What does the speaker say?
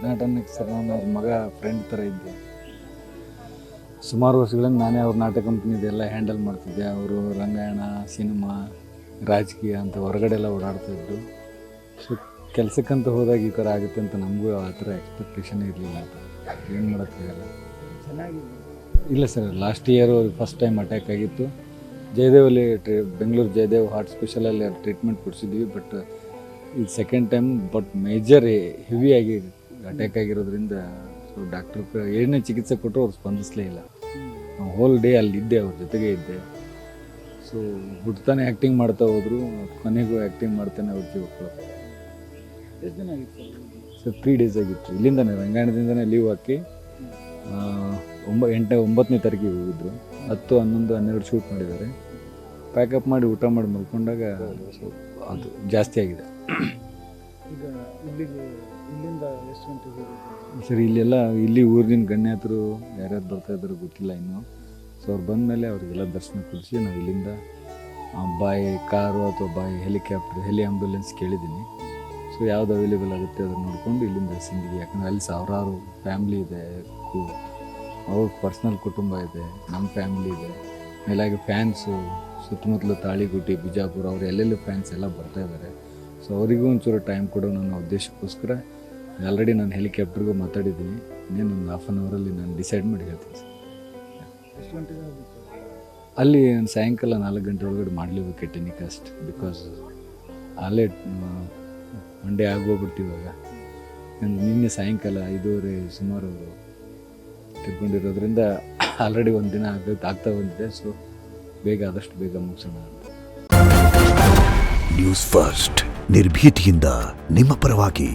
ನಟನೆಗೆ ಸರ್ ನಾನು ಅವ್ರ ಮಗ ಫ್ರೆಂಡ್ ಥರ ಇದ್ದೆ. ಸುಮಾರು ವರ್ಷಗಳಿಂದ ನಾನೇ ಅವ್ರ ನಾಟಕ ಕಂಪ್ನಿದೆಲ್ಲ ಹ್ಯಾಂಡಲ್ ಮಾಡ್ತಿದ್ದೆ. ಅವರು ರಂಗಾಯಣ, ಸಿನಿಮಾ, ರಾಜಕೀಯ ಅಂತ ಹೊರಗಡೆ ಎಲ್ಲ ಓಡಾಡ್ತಾಯಿದ್ರು. ಸೊ ಕೆಲಸಕ್ಕಂತ ಹೋದಾಗ ಈ ಥರ ಆಗುತ್ತೆ ಅಂತ ನಮಗೂ ಆ ಥರ ಎಕ್ಸ್ಪೆಕ್ಟೇಷನ್ ಇರಲಿಲ್ಲ. ಅಂತ ಏನು ಮಾಡೋಕ್ಕಾಗಲ್ಲ. ಇಲ್ಲ sir, last year first time attack ಆಗಿತ್ತು. ಜಯದೇವಲ್ಲಿ ಬೆಂಗಳೂರು ಜಯದೇವ್ ಹಾರ್ಟ್ ಸ್ಪೆಷಲಲ್ಲಿ ಟ್ರೀಟ್ಮೆಂಟ್ ಕೊಡಿಸಿದ್ವಿ. ಬಟ್ ಇದು ಸೆಕೆಂಡ್ ಟೈಮ್. ಬಟ್ ಮೇಜರ್ ಹೆವಿಯಾಗಿ ಅಟ್ಯಾಕ್ ಆಗಿರೋದ್ರಿಂದ ಸೊ ಡಾಕ್ಟ್ರ್ ಏನೇ ಚಿಕಿತ್ಸೆ ಕೊಟ್ಟರು ಅವ್ರು ಸ್ಪಂದಿಸಲೇ ಇಲ್ಲ. ಹೋಲ್ ಡೇ ಅಲ್ಲಿದ್ದೆ, ಅವ್ರ ಜೊತೆಗೆ ಇದ್ದೆ. ಸೊ ಹುಡ್ತಾನೆ ಆ್ಯಕ್ಟಿಂಗ್ ಮಾಡ್ತಾ ಹೋದರು. ಕೊನೆಗೂ ಆ್ಯಕ್ಟಿಂಗ್ ಮಾಡ್ತಾನೆ ಅವ್ರ ಜೀವ ಕೊಡ್ತಾರೆ. ಎಷ್ಟು ದಿನ ಆಗಿತ್ತು ಸರ್ 3 ಡೇಸ್ ಆಗಿತ್ತು. ಇಲ್ಲಿಂದನೇ ರಂಗಾಯಣದಿಂದನೇ ಲೀವ್ ಹಾಕಿ 9ನೇ ತಾರೀಕಿಗೆ ಹೋಗಿದ್ರು. 10, 11, 12 ಶೂಟ್ ಮಾಡಿದ್ದಾರೆ. ಪ್ಯಾಕಪ್ ಮಾಡಿ ಊಟ ಮಾಡಿ ಮಲ್ಕೊಂಡಾಗ ಅದು ಜಾಸ್ತಿ ಆಗಿದೆ. ಈಗ ಇಲ್ಲಿಂದ ಎಷ್ಟು ಗಂಟೆಗೆ ಸರ್ ಇಲ್ಲಿ ಊರಿನ ಗಣ್ಯಾತರು ಯಾರ್ಯಾರು ಬರ್ತಾಯಿದ್ರು ಗೊತ್ತಿಲ್ಲ ಇನ್ನೂ. ಸೊ ಅವ್ರು ಬಂದಮೇಲೆ ಅವರಿಗೆಲ್ಲ ದರ್ಶನ ಕೊಡಿಸಿ ನಾವು ಇಲ್ಲಿಂದ ಬಾಯ್ ಕಾರು ಅಥವಾ ಬಾಯ್ ಹೆಲಿಕಾಪ್ಟರ್, ಹೆಲಿ ಆಂಬ್ಯುಲೆನ್ಸ್ ಕೇಳಿದ್ದೀನಿ. ಸೊ ಯಾವುದು ಅವೈಲೇಬಲ್ ಆಗುತ್ತೆ ಅದನ್ನು ನೋಡಿಕೊಂಡು ಇಲ್ಲಿಂದ ಸಿಂಧಿಗೆ. ಯಾಕಂದರೆ ಅಲ್ಲಿ ಸಾವಿರಾರು ಫ್ಯಾಮ್ಲಿ ಇದೆ, ಅವ್ರ ಪರ್ಸ್ನಲ್ ಕುಟುಂಬ ಇದೆ, ನಮ್ಮ ಫ್ಯಾಮ್ಲಿ ಇದೆ. ಮೇಲಾಗಿ ಫ್ಯಾನ್ಸು ಸುತ್ತಮುತ್ತಲು ತಾಳಿಗುಟಿ, ಬಿಜಾಪುರ, ಅವ್ರು ಎಲ್ಲೆಲ್ಲೂ ಫ್ಯಾನ್ಸ್ ಎಲ್ಲ ಬರ್ತಾಯಿದ್ದಾರೆ. ಸೊ ಅವರಿಗೂ ಒಂಚೂರು ಟೈಮ್ ಕೊಡೋ ನನ್ನ ಉದ್ದೇಶಕ್ಕೋಸ್ಕರ ಆಲ್ರೆಡಿ ನಾನು ಹೆಲಿಕಾಪ್ಟರ್ಗೂ ಮಾತಾಡಿದ್ದೀನಿ. ಇನ್ನೇನು ಒಂದು 1/2 an hour ನಾನು ಡಿಸೈಡ್ ಮಾಡಿ ಹೇಳ್ತೀನಿ ಸರ್. ಎಷ್ಟು ಗಂಟೆಗೆ ಹೋಗ್ಬೇಕು ಅಲ್ಲಿ ಸಾಯಂಕಾಲ 4 ಗಂಟೆ ಒಳಗಡೆ ಮಾಡಲೇಬೇಕು ಟೆಲಿಕಾಸ್ಟ್. ಬಿಕಾಸ್ ಅಲ್ಲೇ ಮಂಡೇ ಆಗೋಗ್ಬಿಡ್ತೀವಿ ಇವಾಗ. ನಿನ್ನೆ ಸಾಯಂಕಾಲ 5:30 ಸುಮಾರು ತಿಳ್ಕೊಂಡಿರೋದ್ರಿಂದ ಆಲ್ರೆಡಿ ಒಂದು ದಿನ ಆಗ್ತಾ ಬಂದಿದೆ. ಸೊ ಆದಷ್ಟು ಬೇಗ ಮುಗಿಸೋಣ ಅಂತ. ನ್ಯೂಸ್ ಫಸ್ಟ್, ನಿರ್ಭೀತಿಯಿಂದ ನಿಮ್ಮ ಪರವಾಗಿ.